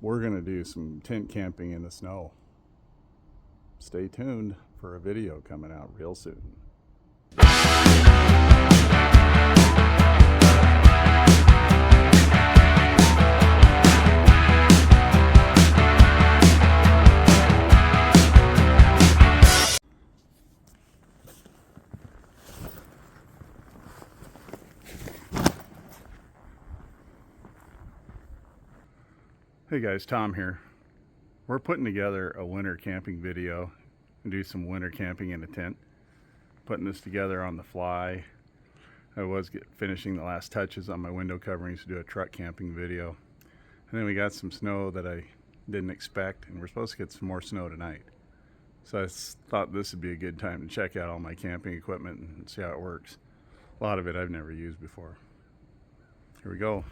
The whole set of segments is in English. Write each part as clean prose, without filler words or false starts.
we're going to do some tent camping in the snow. Stay tuned for a video coming out real soon. Hey guys, Tom here. We're putting together a winter camping video and do some winter camping in a tent. Putting this together on the fly. I was finishing the last touches on my window coverings to do a truck camping video. And then we got some snow that I didn't expect, and we're supposed to get some more snow tonight. So I thought this would be a good time to check out all my camping equipment and see how it works. A lot of it I've never used before. Here we go.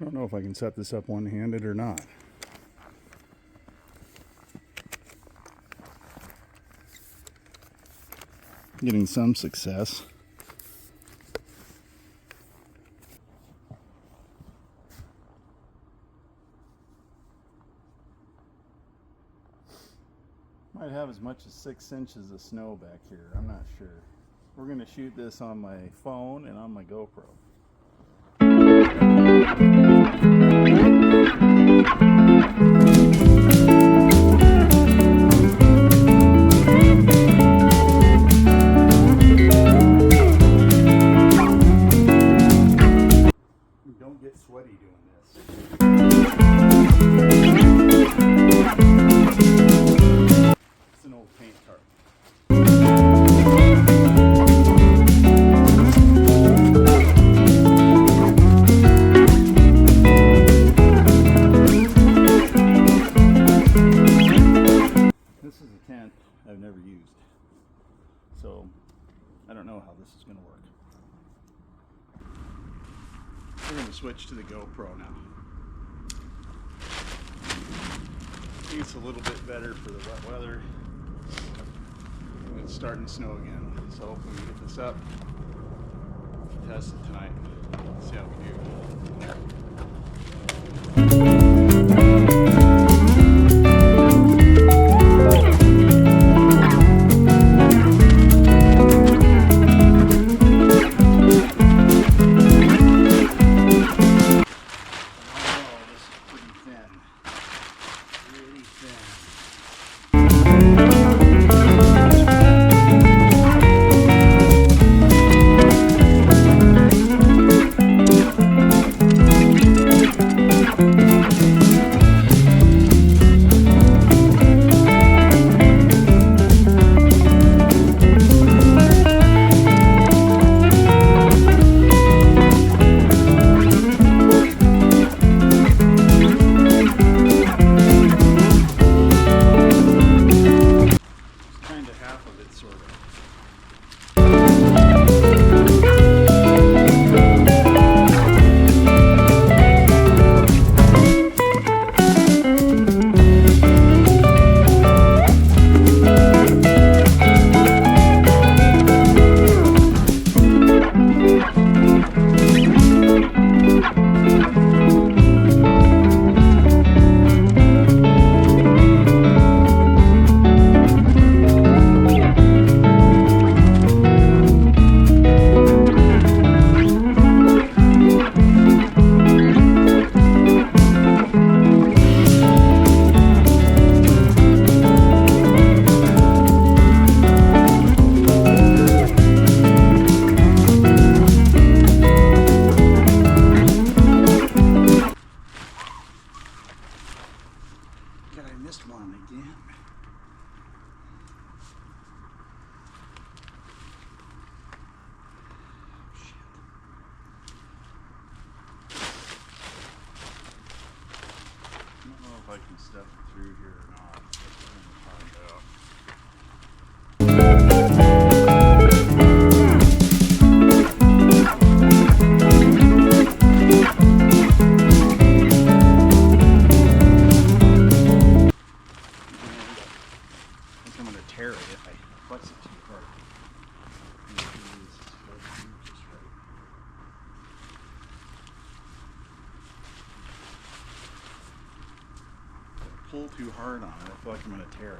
I don't know if I can set this up one-handed or not. Getting some success. Might have as much as 6 inches of snow back here. I'm not sure. We're going to shoot this on my phone and on my GoPro. Don't get sweaty doing this. It's an old paint tarp. This is a tent I've never used, so I don't know how this is going to work. We're going to switch to the GoPro now. I think it's a little bit better for the wet weather. It's starting to snow again, so hopefully we get this up. Test it tonight. See how we do. flex it too hard. Pull too hard on it, I feel like I'm going to tear it.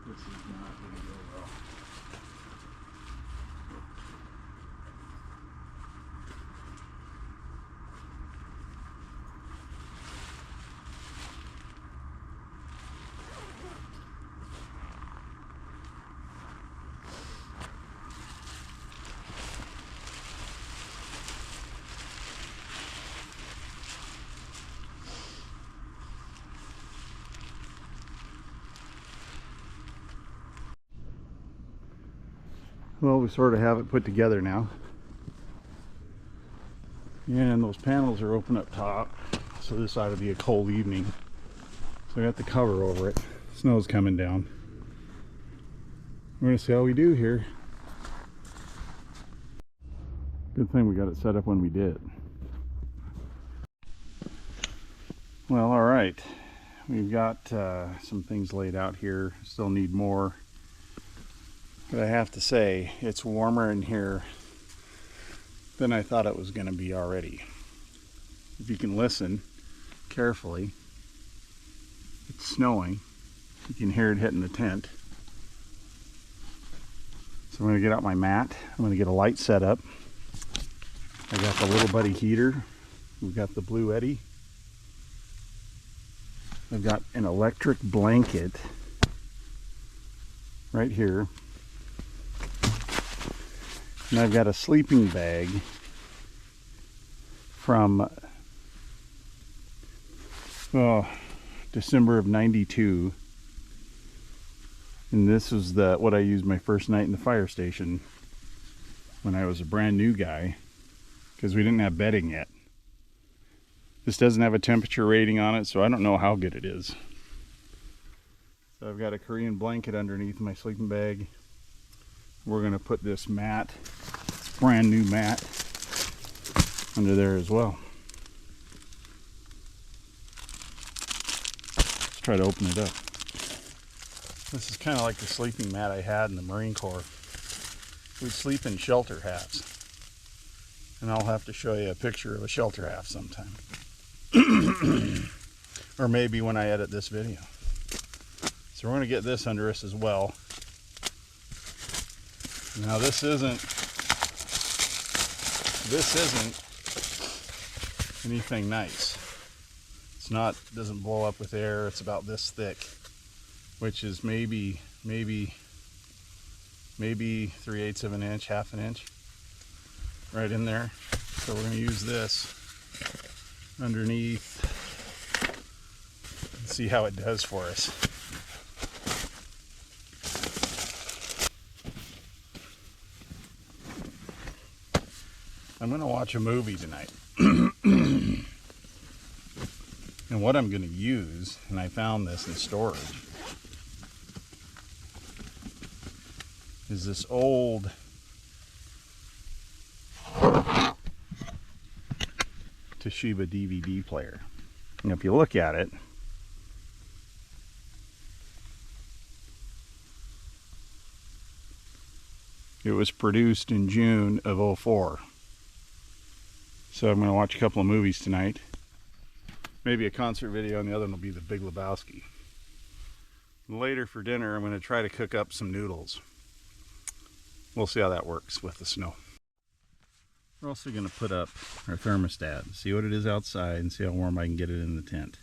This is not going to go well. Well, we sort of have it put together now. And those panels are open up top, so this ought to be a cold evening. So I got the cover over it. Snow's coming down. We're going to see how we do here. Good thing we got it set up when we did. Well, alright. We've got some things laid out here. Still need more. But I have to say, it's warmer in here than I thought it was going to be already. If you can listen carefully, it's snowing. You can hear it hitting the tent. So I'm going to get out my mat. I'm going to get a light set up. I got the little buddy heater. We've got the Blue Eddy. I've got an electric blanket right here. And I've got a sleeping bag from December of '92. And this was what I used my first night in the fire station when I was a brand new guy, because we didn't have bedding yet. This doesn't have a temperature rating on it, so I don't know how good it is. So I've got a Korean blanket underneath my sleeping bag. We're going to put this mat, brand new mat, under there as well. Let's try to open it up. This is kind of like the sleeping mat I had in the Marine Corps. We'd sleep in shelter hats. And I'll have to show you a picture of a shelter half sometime. Or maybe when I edit this video. So we're going to get this under us as well. Now this isn't anything nice. It's not, doesn't blow up with air. It's about this thick, which is maybe 3/8 of an inch, half an inch, right in there. So we're going to use this underneath and see how it does for us. I'm going to watch a movie tonight. And what I'm going to use, and I found this in storage, is this old Toshiba DVD player. And if you look at it, it was produced in June of '04. So I'm going to watch a couple of movies tonight. Maybe a concert video, and the other one will be The Big Lebowski. Later for dinner, I'm going to try to cook up some noodles. We'll see how that works with the snow. We're also going to put up our thermostat, see what it is outside, and see how warm I can get it in the tent.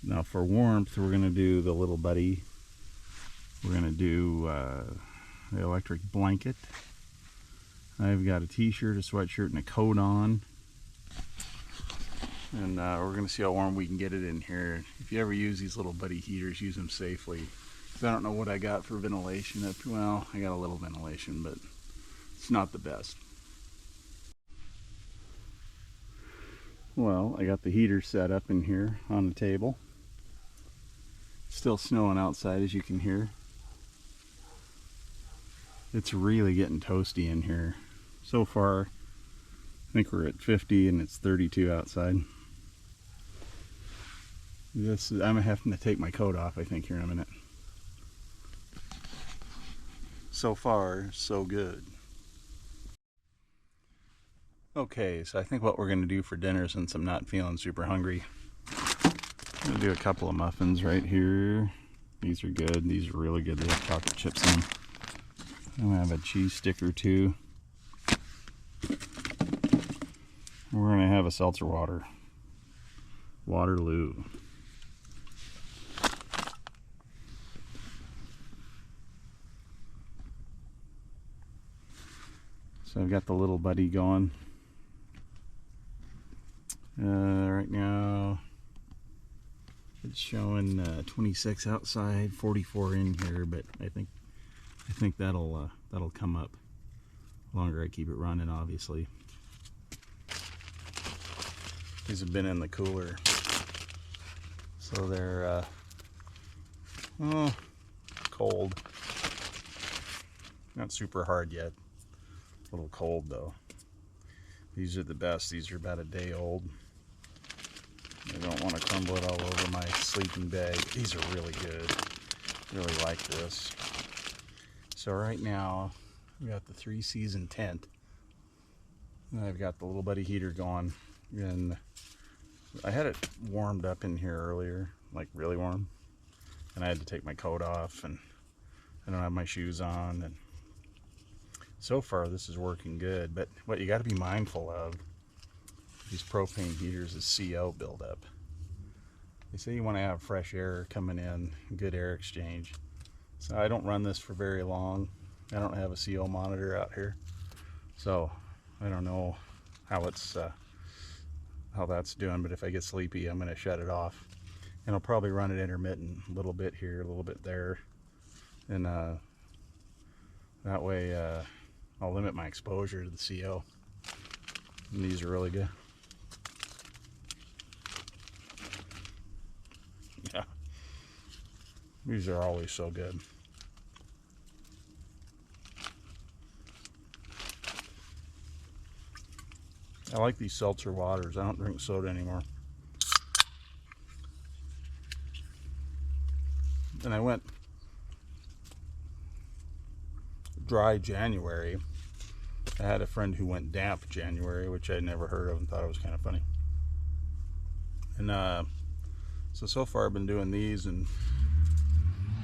Now for warmth, we're going to do the little buddy. We're going to do the electric blanket. I've got a t-shirt, a sweatshirt, and a coat on. And we're going to see how warm we can get it in here. If you ever use these little buddy heaters, use them safely. I don't know what I got for ventilation. Well, I got a little ventilation, but it's not the best. Well, I got the heater set up in here on the table. Still snowing outside, as you can hear. It's really getting toasty in here. So far, I think we're at 50 and it's 32 outside. I'm having to take my coat off, I think, here in a minute. So far, so good. Okay, so I think what we're going to do for dinner, since I'm not feeling super hungry, I'm going to do a couple of muffins right here. These are good. These are really good. They have chocolate chips in them. I'm going to have a cheese stick or two. We're going to have a seltzer water. Waterloo. So I've got the little buddy going. Right now it's showing 26 outside, 44 in here, but I think that'll come up the longer I keep it running, obviously. These have been in the cooler, so they're cold. Not super hard yet. A little cold though. These are the best. These are about a day old. I don't want to crumble it all over my sleeping bag. These are really good. Really like this. So right now we got the 3-season tent. And I've got the little buddy heater going. And I had it warmed up in here earlier, like really warm. And I had to take my coat off, and I don't have my shoes on. And so far this is working good, but what you got to be mindful of these propane heaters is CO buildup. They say you want to have fresh air coming in, good air exchange. So I don't run this for very long. I don't have a CO monitor out here, so I don't know how it's how that's doing, but if I get sleepy, I'm going to shut it off, and I'll probably run it intermittent, a little bit here, a little bit there, and that way I'll limit my exposure to the CO. And these are really good. Yeah, these are always so good. I like these seltzer waters. I don't drink soda anymore. And I went dry January. I had a friend who went damp January, which I'd never heard of and thought it was kind of funny. And so far I've been doing these, and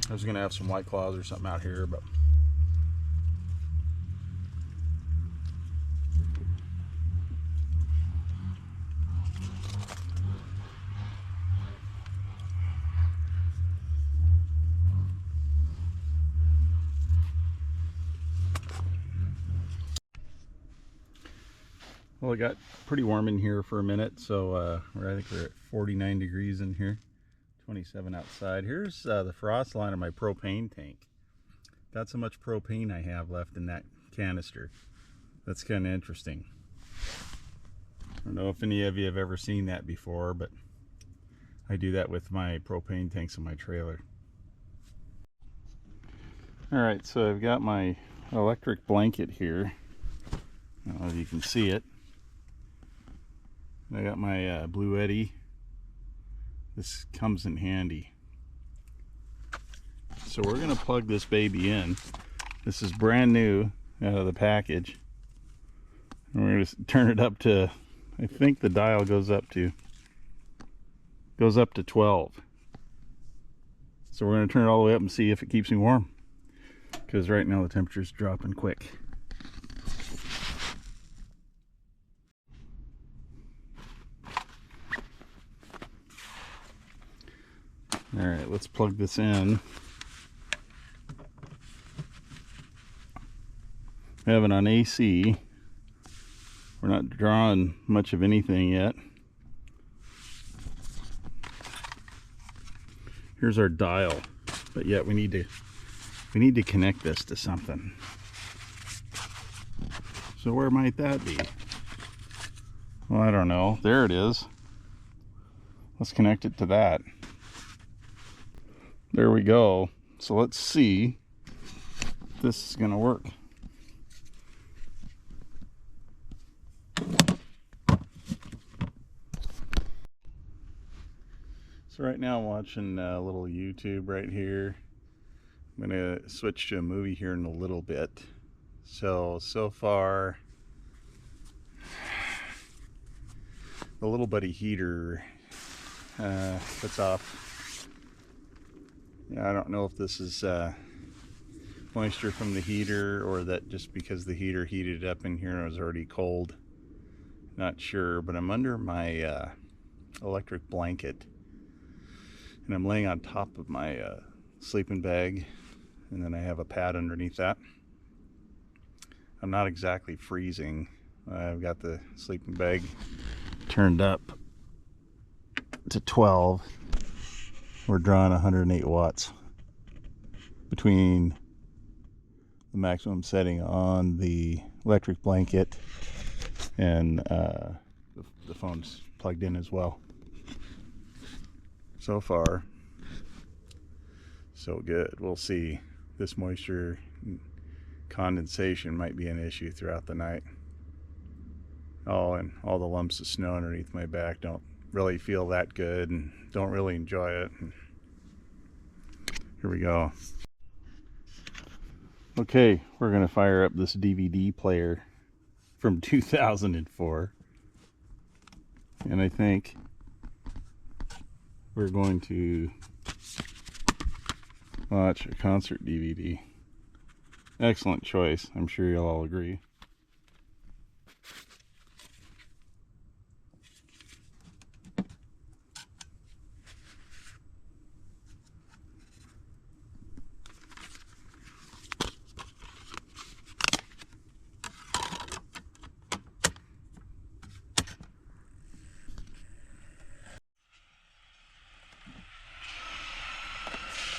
I was gonna have some White Claws or something out here, but well, it got pretty warm in here for a minute, so I think we're at 49 degrees in here, 27 outside. Here's the frost line of my propane tank. That's how much propane I have left in that canister. That's kind of interesting. I don't know if any of you have ever seen that before, but I do that with my propane tanks in my trailer. Alright, so I've got my electric blanket here. I don't know if you can see it. I got my Blue Eddy. This comes in handy. So we're going to plug this baby in. This is brand new out of the package. And we're going to turn it up to, I think the dial goes up to 12. So we're going to turn it all the way up and see if it keeps me warm. Because right now the temperature's dropping quick. Alright, let's plug this in. I have it on AC. We're not drawing much of anything yet. Here's our dial, but yet we need to connect this to something. So where might that be? Well, I don't know. There it is. Let's connect it to that. There we go. So let's see if this is going to work. So right now I'm watching a little YouTube right here. I'm going to switch to a movie here in a little bit. So far, the little buddy heater puts off. I don't know if this is moisture from the heater or that just because the heater heated up in here and it was already cold. Not sure, but I'm under my electric blanket and I'm laying on top of my sleeping bag, and then I have a pad underneath that. I'm not exactly freezing. I've got the sleeping bag turned up to 12. We're drawing 108 watts between the maximum setting on the electric blanket and the phone's plugged in as well. So far, so good. We'll see. This moisture condensation might be an issue throughout the night. Oh, and all the lumps of snow underneath my back don't really feel that good and don't really enjoy it. Here we go. Okay, we're gonna fire up this DVD player from 2004, and I think we're going to watch a concert DVD. Excellent choice. I'm sure you'll all agree.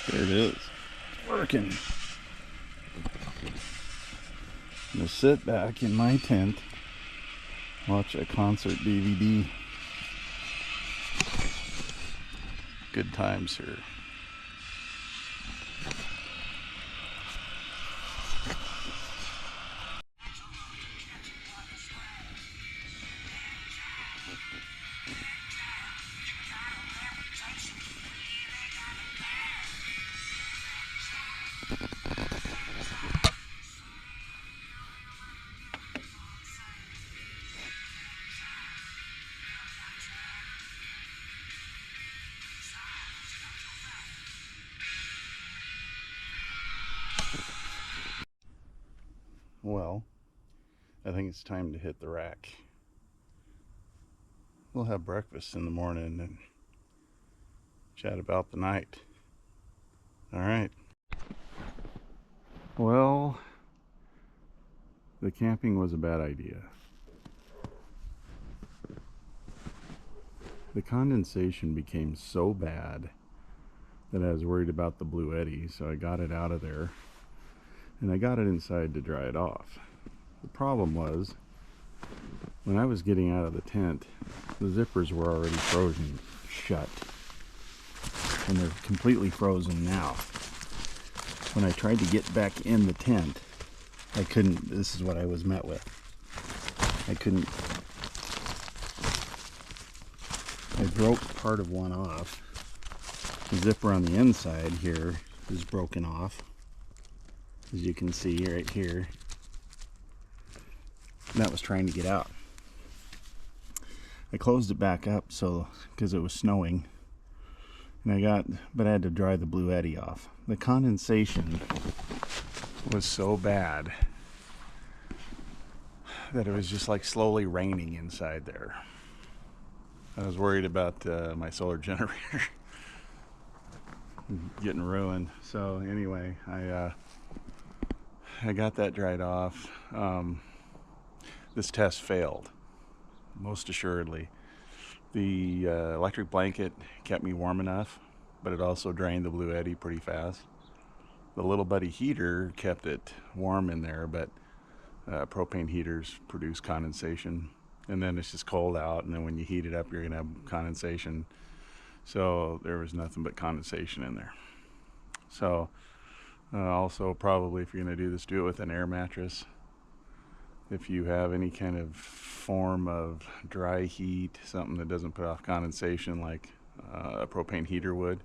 There it is. It's working. I'm gonna sit back in my tent, watch a concert DVD. Good times here. Well, I think it's time to hit the rack. We'll have breakfast in the morning and chat about the night. All right. Well, the camping was a bad idea. The condensation became so bad that I was worried about the Blue Eddy, so I got it out of there and I got it inside to dry it off. The problem was, when I was getting out of the tent, the zippers were already frozen shut, and they're completely frozen now. When I tried to get back in the tent, I couldn't. This is what I was met with. I couldn't. I broke part of one off. The zipper on the inside here is broken off, as you can see right here. And that was trying to get out. I closed it back up because it was snowing, and but I had to dry the Blue Eddy off. The condensation was so bad that it was just like slowly raining inside there. I was worried about my solar generator getting ruined. So anyway, I got that dried off. This test failed, most assuredly. The electric blanket kept me warm enough, but it also drained the Blue Eddy pretty fast. The little buddy heater kept it warm in there, but propane heaters produce condensation, and then it's just cold out, and then when you heat it up, you're gonna have condensation. So there was nothing but condensation in there. So also probably if you're going to do this, do it with an air mattress. If you have any kind of form of dry heat, something that doesn't put off condensation like a propane heater would,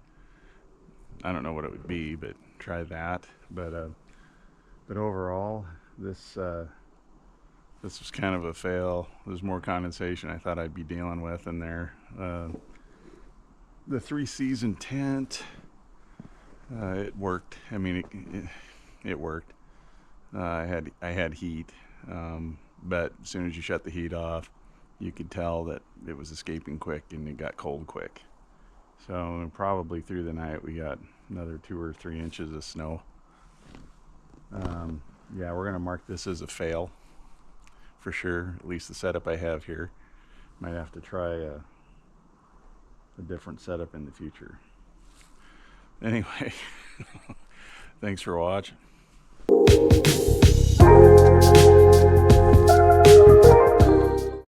I don't know what it would be, but try that. But overall, this was kind of a fail. There's more condensation I thought I'd be dealing with in there. The 3-season tent, it worked. I mean, it worked. I had heat, but as soon as you shut the heat off, you could tell that it was escaping quick and it got cold quick. So probably through the night we got another 2 or 3 inches of snow. Yeah, we're gonna mark this as a fail for sure. At least the setup I have here. Might have to try a different setup in the future. Anyway, thanks for watching.